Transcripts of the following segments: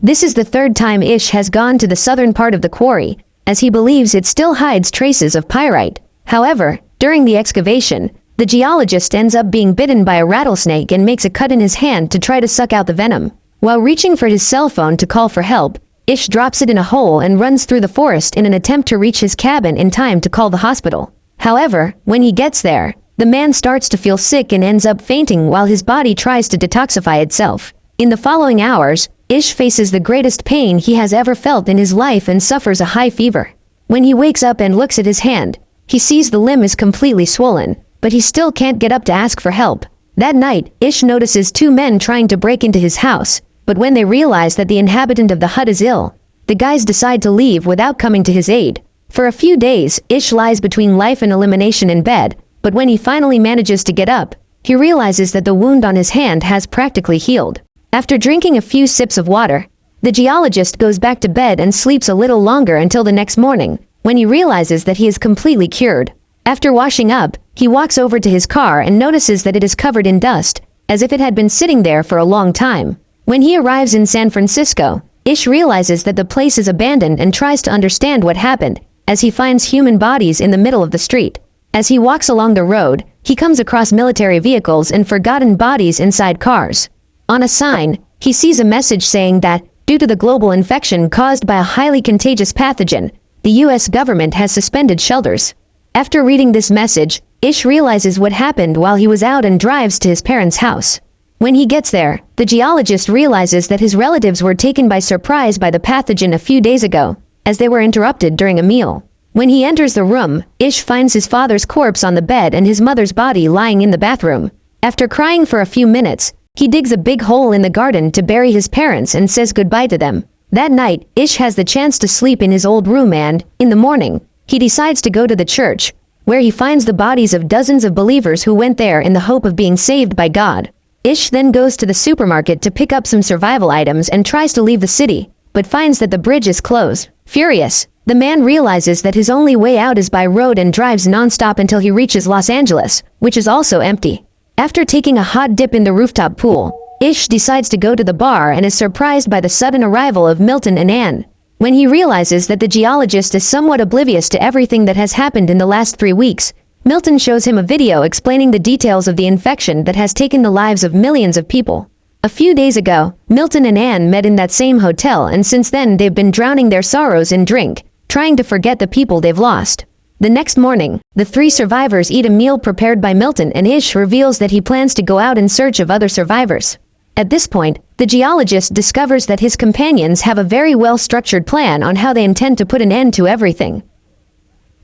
This is the third time Ish has gone to the southern part of the quarry, as he believes it still hides traces of pyrite. However, during the excavation, the geologist ends up being bitten by a rattlesnake and makes a cut in his hand to try to suck out the venom. While reaching for his cell phone to call for help, Ish drops it in a hole and runs through the forest in an attempt to reach his cabin in time to call the hospital. However, when he gets there, the man starts to feel sick and ends up fainting while his body tries to detoxify itself. In the following hours, Ish faces the greatest pain he has ever felt in his life and suffers a high fever. When he wakes up and looks at his hand, he sees the limb is completely swollen, but he still can't get up to ask for help. That night, Ish notices two men trying to break into his house, but when they realize that the inhabitant of the hut is ill, the guys decide to leave without coming to his aid. For a few days, Ish lies between life and elimination in bed, but when he finally manages to get up, he realizes that the wound on his hand has practically healed. After drinking a few sips of water, the geologist goes back to bed and sleeps a little longer until the next morning, when he realizes that he is completely cured. After washing up, he walks over to his car and notices that it is covered in dust, as if it had been sitting there for a long time. When he arrives in San Francisco, Ish realizes that the place is abandoned and tries to understand what happened, as he finds human bodies in the middle of the street. As he walks along the road, he comes across military vehicles and forgotten bodies inside cars. On a sign, he sees a message saying that, due to the global infection caused by a highly contagious pathogen, the US government has suspended shelters. After reading this message, Ish realizes what happened while he was out and drives to his parents' house. When he gets there, the geologist realizes that his relatives were taken by surprise by the pathogen a few days ago, as they were interrupted during a meal. When he enters the room, Ish finds his father's corpse on the bed and his mother's body lying in the bathroom. After crying for a few minutes, he digs a big hole in the garden to bury his parents and says goodbye to them. That night, Ish has the chance to sleep in his old room and, in the morning, he decides to go to the church, where he finds the bodies of dozens of believers who went there in the hope of being saved by God. Ish then goes to the supermarket to pick up some survival items and tries to leave the city, but finds that the bridge is closed. Furious, the man realizes that his only way out is by road and drives non-stop until he reaches Los Angeles, which is also empty. After taking a hot dip in the rooftop pool, Ish decides to go to the bar and is surprised by the sudden arrival of Milton and Anne. When he realizes that the geologist is somewhat oblivious to everything that has happened in the last 3 weeks, Milton shows him a video explaining the details of the infection that has taken the lives of millions of people. A few days ago, Milton and Anne met in that same hotel, and since then they've been drowning their sorrows in drink, trying to forget the people they've lost. The next morning, the 3 survivors eat a meal prepared by Milton, and Ish reveals that he plans to go out in search of other survivors. At this point, the geologist discovers that his companions have a very well-structured plan on how they intend to put an end to everything.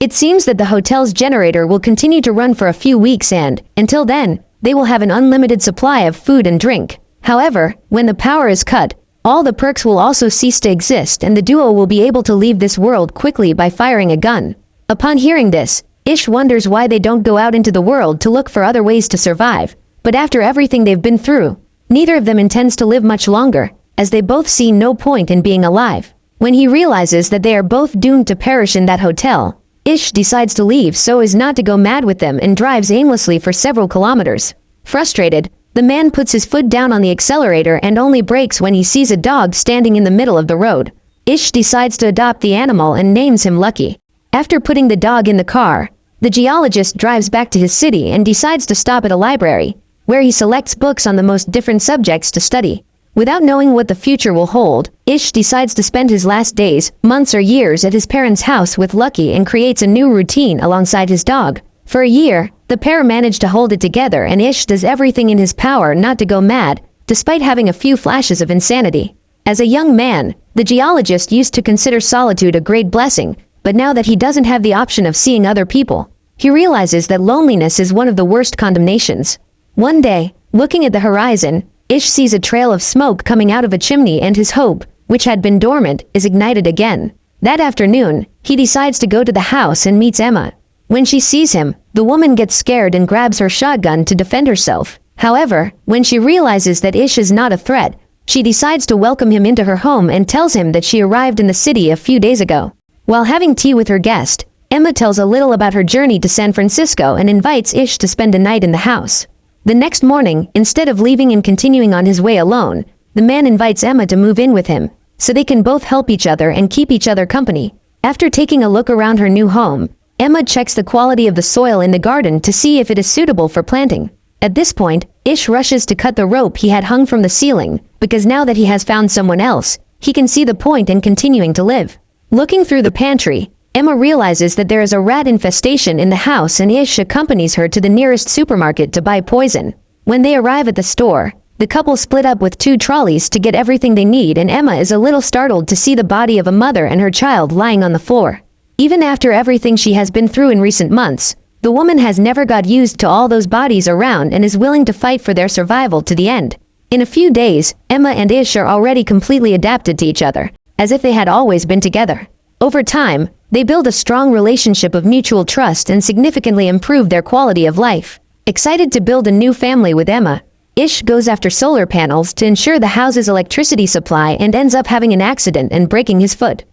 It seems that the hotel's generator will continue to run for a few weeks and, until then, they will have an unlimited supply of food and drink. However, when the power is cut, all the perks will also cease to exist and the duo will be able to leave this world quickly by firing a gun. Upon hearing this, Ish wonders why they don't go out into the world to look for other ways to survive, but after everything they've been through, neither of them intends to live much longer, as they both see no point in being alive. When he realizes that they are both doomed to perish in that hotel, Ish decides to leave so as not to go mad with them and drives aimlessly for several kilometers. Frustrated, the man puts his foot down on the accelerator and only brakes when he sees a dog standing in the middle of the road. Ish decides to adopt the animal and names him Lucky. After putting the dog in the car, the geologist drives back to his city and decides to stop at a library, where he selects books on the most different subjects to study. Without knowing what the future will hold, Ish decides to spend his last days, months or years at his parents' house with Lucky and creates a new routine alongside his dog. For a year, the pair manage to hold it together and Ish does everything in his power not to go mad, despite having a few flashes of insanity. As a young man, the geologist used to consider solitude a great blessing, but now that he doesn't have the option of seeing other people, he realizes that loneliness is one of the worst condemnations. One day, looking at the horizon, Ish sees a trail of smoke coming out of a chimney and his hope, which had been dormant, is ignited again. That afternoon, he decides to go to the house and meets Emma. When she sees him, the woman gets scared and grabs her shotgun to defend herself. However, when she realizes that Ish is not a threat, she decides to welcome him into her home and tells him that she arrived in the city a few days ago. While having tea with her guest, Emma tells a little about her journey to San Francisco and invites Ish to spend a night in the house. The next morning, instead of leaving and continuing on his way alone, the man invites Emma to move in with him. so they can both help each other and keep each other company. After taking a look around her new home, Emma checks the quality of the soil in the garden to see if it is suitable for planting. At this point, Ish rushes to cut the rope he had hung from the ceiling, because now that he has found someone else, he can see the point in continuing to live. Looking through the pantry, Emma realizes that there is a rat infestation in the house and Ish accompanies her to the nearest supermarket to buy poison. When they arrive at the store, the couple split up with 2 trolleys to get everything they need, and Emma is a little startled to see the body of a mother and her child lying on the floor. Even after everything she has been through in recent months, the woman has never got used to all those bodies around and is willing to fight for their survival to the end. In a few days, Emma and Ish are already completely adapted to each other, as if they had always been together. Over time, they build a strong relationship of mutual trust and significantly improve their quality of life. Excited to build a new family with Emma, Ish goes after solar panels to ensure the house's electricity supply and ends up having an accident and breaking his foot.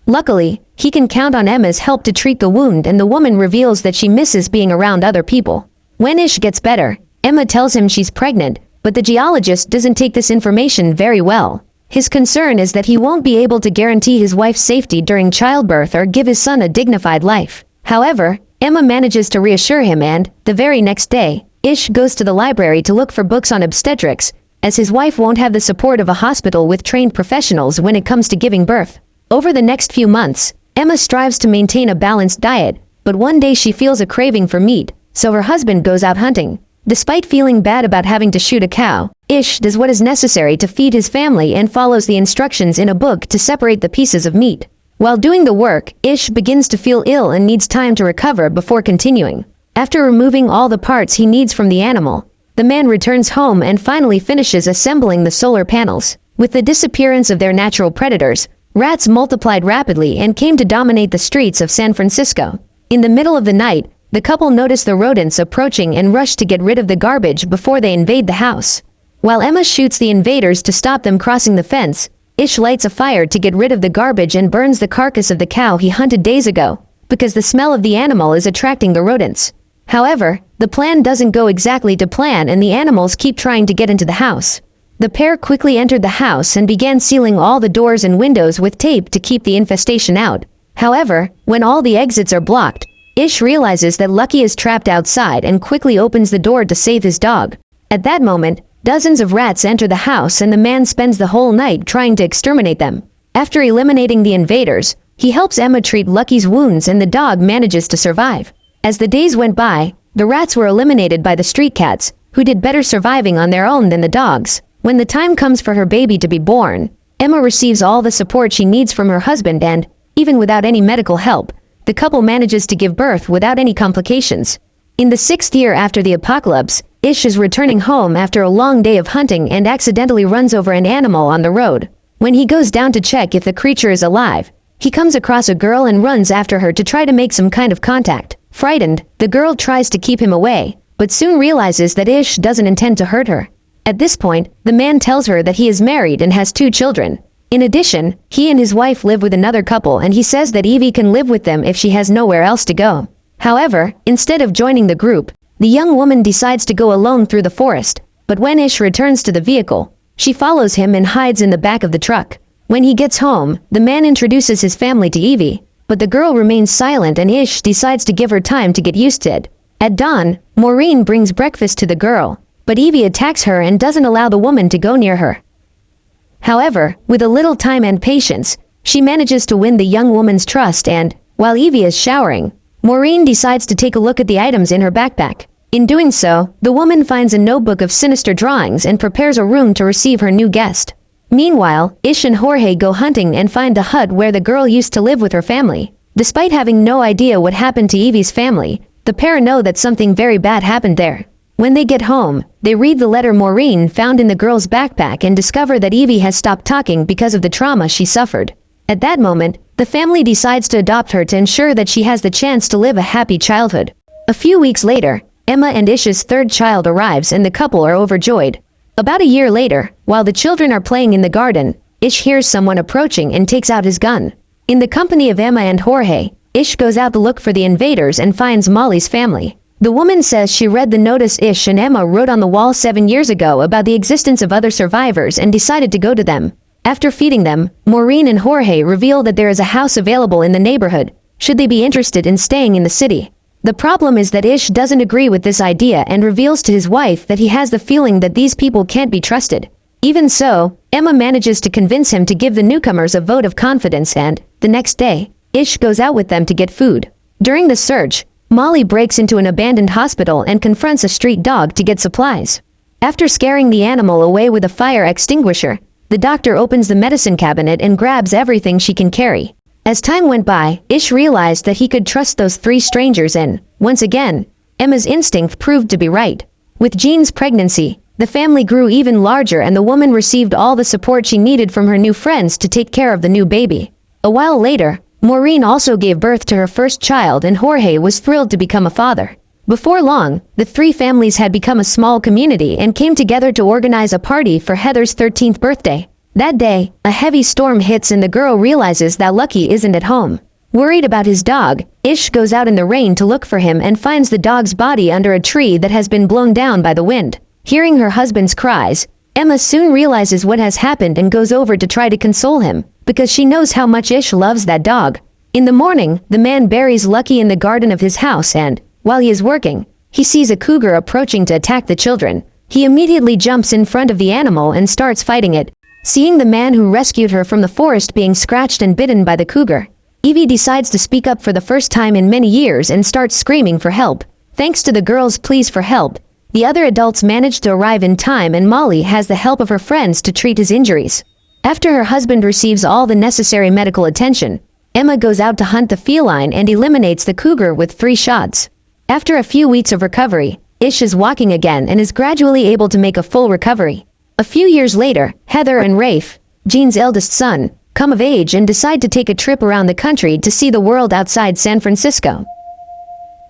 Luckily, he can count on Emma's help to treat the wound, and the woman reveals that she misses being around other people. When Ish gets better, Emma tells him she's pregnant, but the geologist doesn't take this information very well. His concern is that he won't be able to guarantee his wife's safety during childbirth or give his son a dignified life. However, Emma manages to reassure him, and, the very next day, Ish goes to the library to look for books on obstetrics, as his wife won't have the support of a hospital with trained professionals when it comes to giving birth. Over the next few months, Emma strives to maintain a balanced diet, but one day she feels a craving for meat, so her husband goes out hunting. Despite feeling bad about having to shoot a cow, Ish does what is necessary to feed his family and follows the instructions in a book to separate the pieces of meat. While doing the work, Ish begins to feel ill and needs time to recover before continuing. After removing all the parts he needs from the animal, the man returns home and finally finishes assembling the solar panels. With the disappearance of their natural predators, rats multiplied rapidly and came to dominate the streets of San Francisco. In the middle of the night, the couple notice the rodents approaching and rush to get rid of the garbage before they invade the house. While Emma shoots the invaders to stop them crossing the fence, Ish lights a fire to get rid of the garbage and burns the carcass of the cow he hunted days ago, because the smell of the animal is attracting the rodents. However, the plan doesn't go exactly to plan and the animals keep trying to get into the house. The pair quickly entered the house and began sealing all the doors and windows with tape to keep the infestation out. However, when all the exits are blocked, Ish realizes that Lucky is trapped outside and quickly opens the door to save his dog. At that moment, dozens of rats enter the house and the man spends the whole night trying to exterminate them. After eliminating the invaders, he helps Emma treat Lucky's wounds and the dog manages to survive. As the days went by, the rats were eliminated by the street cats, who did better surviving on their own than the dogs. When the time comes for her baby to be born, Emma receives all the support she needs from her husband and, even without any medical help, the couple manages to give birth without any complications. In the 6th year after the apocalypse, Ish is returning home after a long day of hunting and accidentally runs over an animal on the road. When he goes down to check if the creature is alive, he comes across a girl and runs after her to try to make some kind of contact. Frightened, the girl tries to keep him away, but soon realizes that Ish doesn't intend to hurt her. At this point, the man tells her that he is married and has 2 children. In addition, he and his wife live with another couple and he says that Evie can live with them if she has nowhere else to go. However, instead of joining the group, the young woman decides to go alone through the forest, but when Ish returns to the vehicle, she follows him and hides in the back of the truck. When he gets home, the man introduces his family to Evie, but the girl remains silent and Ish decides to give her time to get used to it. At dawn, Maureen brings breakfast to the girl, but Evie attacks her and doesn't allow the woman to go near her. However, with a little time and patience, she manages to win the young woman's trust and, while Evie is showering, Maureen decides to take a look at the items in her backpack. In doing so, the woman finds a notebook of sinister drawings and prepares a room to receive her new guest. Meanwhile, Ish and Jorge go hunting and find the hut where the girl used to live with her family. Despite having no idea what happened to Evie's family, the pair know that something very bad happened there. When they get home, they read the letter Maureen found in the girl's backpack and discover that Evie has stopped talking because of the trauma she suffered. At that moment, the family decides to adopt her to ensure that she has the chance to live a happy childhood. A few weeks later, Emma and Ish's 3rd child arrives and the couple are overjoyed. About a year later, while the children are playing in the garden, Ish hears someone approaching and takes out his gun. In the company of Emma and Jorge, Ish goes out to look for the invaders and finds Molly's family. The woman says she read the notice Ish and Emma wrote on the wall 7 years ago about the existence of other survivors and decided to go to them. After feeding them, Maureen and Jorge reveal that there is a house available in the neighborhood, should they be interested in staying in the city. The problem is that Ish doesn't agree with this idea and reveals to his wife that he has the feeling that these people can't be trusted. Even so, Emma manages to convince him to give the newcomers a vote of confidence and, the next day, Ish goes out with them to get food. During the search, Molly breaks into an abandoned hospital and confronts a street dog to get supplies. After scaring the animal away with a fire extinguisher, the doctor opens the medicine cabinet and grabs everything she can carry. As time went by, Ish realized that he could trust those three strangers and, once again, Emma's instinct proved to be right. With Jean's pregnancy, the family grew even larger and the woman received all the support she needed from her new friends to take care of the new baby. A while later, Maureen also gave birth to her first child and Jorge was thrilled to become a father. Before long, the three families had become a small community and came together to organize a party for Heather's 13th birthday. That day, a heavy storm hits and the girl realizes that Lucky isn't at home. Worried about his dog, Ish goes out in the rain to look for him and finds the dog's body under a tree that has been blown down by the wind. Hearing her husband's cries, Emma soon realizes what has happened and goes over to try to console him, because she knows how much Ish loves that dog. In the morning, the man buries Lucky in the garden of his house and, while he is working, he sees a cougar approaching to attack the children. He immediately jumps in front of the animal and starts fighting it. Seeing the man who rescued her from the forest being scratched and bitten by the cougar, Evie decides to speak up for the first time in many years and starts screaming for help. Thanks to the girls' pleas for help, the other adults manage to arrive in time and Molly has the help of her friends to treat his injuries. After her husband receives all the necessary medical attention, Emma goes out to hunt the feline and eliminates the cougar with 3 shots. After a few weeks of recovery, Ish is walking again and is gradually able to make a full recovery. A few years later, Heather and Rafe, Jean's eldest son, come of age and decide to take a trip around the country to see the world outside San Francisco.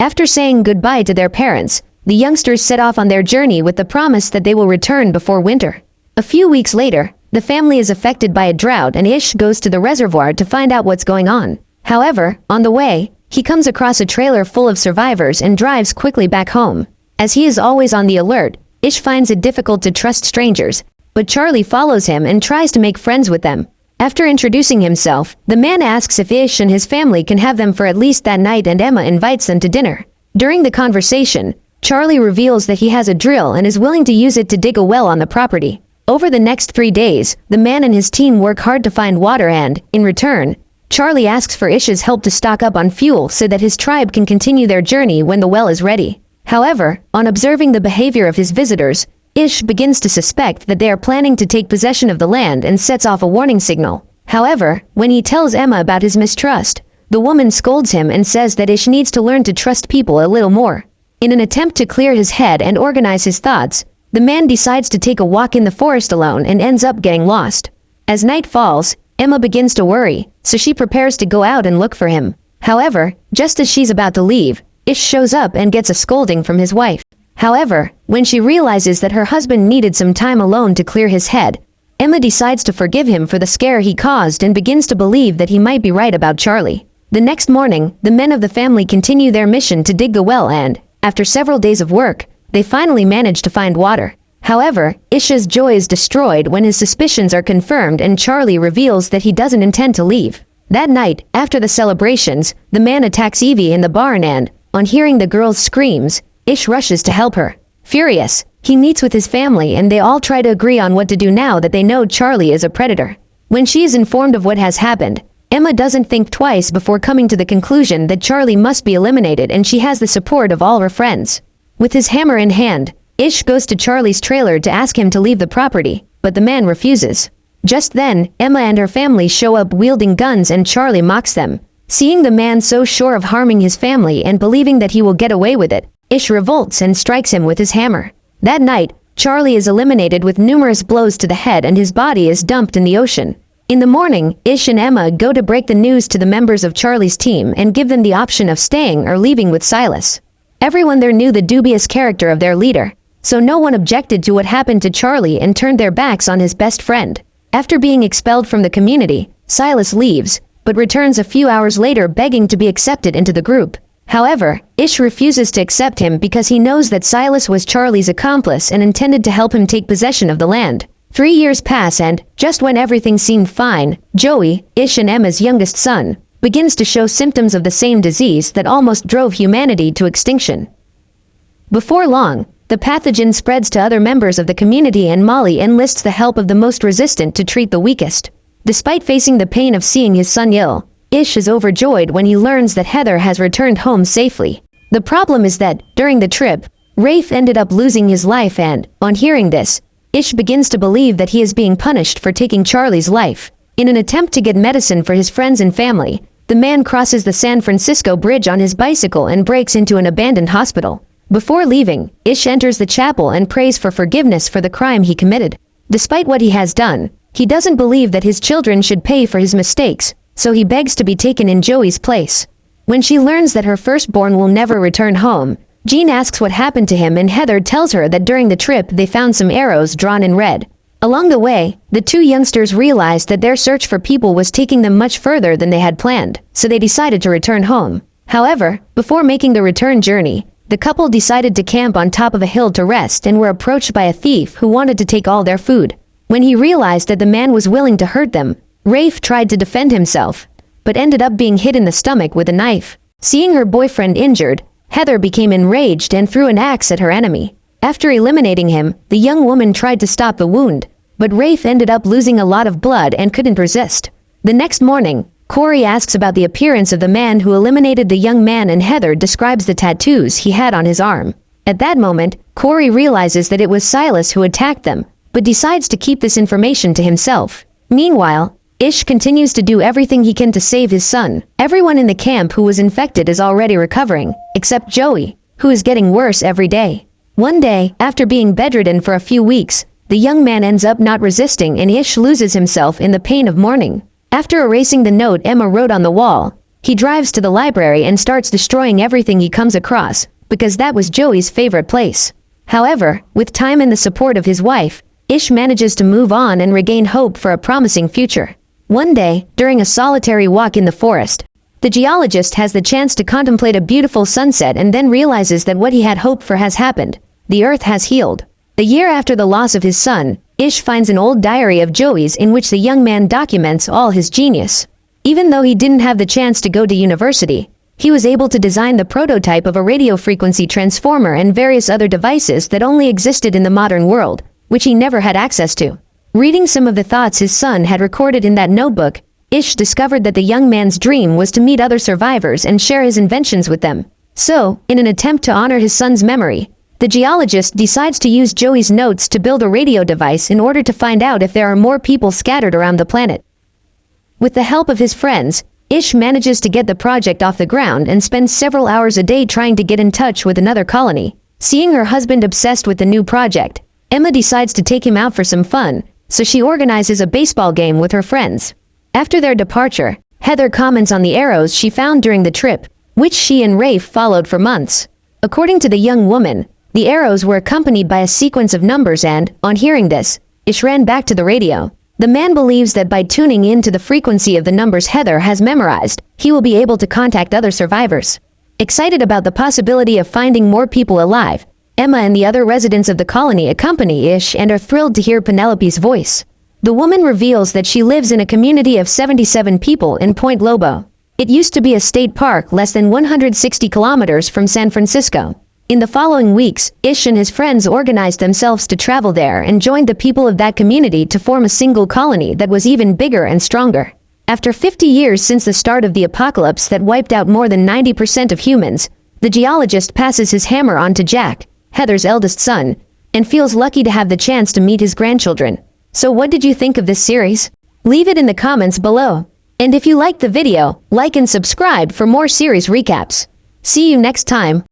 After saying goodbye to their parents, the youngsters set off on their journey with the promise that they will return before winter. A few weeks later, the family is affected by a drought and Ish goes to the reservoir to find out what's going on. However, on the way, he comes across a trailer full of survivors and drives quickly back home. As he is always on the alert, Ish finds it difficult to trust strangers, but Charlie follows him and tries to make friends with them. After introducing himself, the man asks if Ish and his family can have them for at least that night and Emma invites them to dinner. During the conversation, Charlie reveals that he has a drill and is willing to use it to dig a well on the property. Over the next 3 days, the man and his team work hard to find water and, in return, Charlie asks for Ish's help to stock up on fuel so that his tribe can continue their journey when the well is ready. However, on observing the behavior of his visitors, Ish begins to suspect that they are planning to take possession of the land and sets off a warning signal. However, when he tells Emma about his mistrust, the woman scolds him and says that Ish needs to learn to trust people a little more. In an attempt to clear his head and organize his thoughts, the man decides to take a walk in the forest alone and ends up getting lost. As night falls, Emma begins to worry, so she prepares to go out and look for him. However, just as she's about to leave, Ish shows up and gets a scolding from his wife. However, when she realizes that her husband needed some time alone to clear his head, Emma decides to forgive him for the scare he caused and begins to believe that he might be right about Charlie. The next morning, the men of the family continue their mission to dig the well and, after several days of work, they finally manage to find water. However, Ish's joy is destroyed when his suspicions are confirmed and Charlie reveals that he doesn't intend to leave. That night, after the celebrations, the man attacks Evie in the barn and, on hearing the girl's screams, Ish rushes to help her. Furious, he meets with his family and they all try to agree on what to do now that they know Charlie is a predator. When she is informed of what has happened, Emma doesn't think twice before coming to the conclusion that Charlie must be eliminated and she has the support of all her friends. With his hammer in hand, Ish goes to Charlie's trailer to ask him to leave the property, but the man refuses. Just then, Emma and her family show up wielding guns and Charlie mocks them. Seeing the man so sure of harming his family and believing that he will get away with it, Ish revolts and strikes him with his hammer. That night, Charlie is eliminated with numerous blows to the head and his body is dumped in the ocean. In the morning, Ish and Emma go to break the news to the members of Charlie's team and give them the option of staying or leaving with Silas. Everyone there knew the dubious character of their leader, so no one objected to what happened to Charlie and turned their backs on his best friend. After being expelled from the community, Silas leaves, but returns a few hours later begging to be accepted into the group. However, Ish refuses to accept him because he knows that Silas was Charlie's accomplice and intended to help him take possession of the land. 3 years pass and, just when everything seemed fine, Joey, Ish and Emma's youngest son, begins to show symptoms of the same disease that almost drove humanity to extinction. Before long, the pathogen spreads to other members of the community and Molly enlists the help of the most resistant to treat the weakest. Despite facing the pain of seeing his son ill, Ish is overjoyed when he learns that Heather has returned home safely. The problem is that, during the trip, Rafe ended up losing his life and, on hearing this, Ish begins to believe that he is being punished for taking Charlie's life. In an attempt to get medicine for his friends and family, the man crosses the San Francisco Bridge on his bicycle and breaks into an abandoned hospital. Before leaving, Ish enters the chapel and prays for forgiveness for the crime he committed. Despite what he has done, he doesn't believe that his children should pay for his mistakes, so he begs to be taken in Joey's place. When she learns that her firstborn will never return home, Jean asks what happened to him and Heather tells her that during the trip they found some arrows drawn in red. Along the way, the two youngsters realized that their search for people was taking them much further than they had planned, so they decided to return home. However, before making the return journey, the couple decided to camp on top of a hill to rest and were approached by a thief who wanted to take all their food. When he realized that the man was willing to hurt them, Rafe tried to defend himself, but ended up being hit in the stomach with a knife. Seeing her boyfriend injured, Heather became enraged and threw an axe at her enemy. After eliminating him, the young woman tried to stop the wound, but Rafe ended up losing a lot of blood and couldn't resist. The next morning, Corey asks about the appearance of the man who eliminated the young man and Heather describes the tattoos he had on his arm. At that moment, Corey realizes that it was Silas who attacked them, but decides to keep this information to himself. Meanwhile, Ish continues to do everything he can to save his son. Everyone in the camp who was infected is already recovering, except Joey, who is getting worse every day. One day, after being bedridden for a few weeks, the young man ends up not resisting and Ish loses himself in the pain of mourning. After erasing the note Emma wrote on the wall, he drives to the library and starts destroying everything he comes across, because that was Joey's favorite place. However, with time and the support of his wife, Ish manages to move on and regain hope for a promising future. One day, during a solitary walk in the forest, the geologist has the chance to contemplate a beautiful sunset and then realizes that what he had hoped for has happened. The earth has healed. The year after the loss of his son, Ish finds an old diary of Joey's in which the young man documents all his genius. Even though he didn't have the chance to go to university, he was able to design the prototype of a radio frequency transformer and various other devices that only existed in the modern world, which he never had access to. Reading some of the thoughts his son had recorded in that notebook, Ish discovered that the young man's dream was to meet other survivors and share his inventions with them. So, in an attempt to honor his son's memory, the geologist decides to use Joey's notes to build a radio device in order to find out if there are more people scattered around the planet. With the help of his friends, Ish manages to get the project off the ground and spends several hours a day trying to get in touch with another colony. Seeing her husband obsessed with the new project, Emma decides to take him out for some fun, so she organizes a baseball game with her friends. After their departure, Heather comments on the arrows she found during the trip, which she and Rafe followed for months. According to the young woman, the arrows were accompanied by a sequence of numbers and, on hearing this, Ish ran back to the radio. The man believes that by tuning in to the frequency of the numbers Heather has memorized, he will be able to contact other survivors. Excited about the possibility of finding more people alive, Emma and the other residents of the colony accompany Ish and are thrilled to hear Penelope's voice. The woman reveals that she lives in a community of 77 people in Point Lobo. It used to be a state park less than 160 kilometers from San Francisco. In the following weeks, Ish and his friends organized themselves to travel there and joined the people of that community to form a single colony that was even bigger and stronger. After 50 years since the start of the apocalypse that wiped out more than 90% of humans, the geologist passes his hammer on to Jack, Heather's eldest son, and feels lucky to have the chance to meet his grandchildren. So what did you think of this series? Leave it in the comments below. And if you liked the video, like and subscribe for more series recaps. See you next time.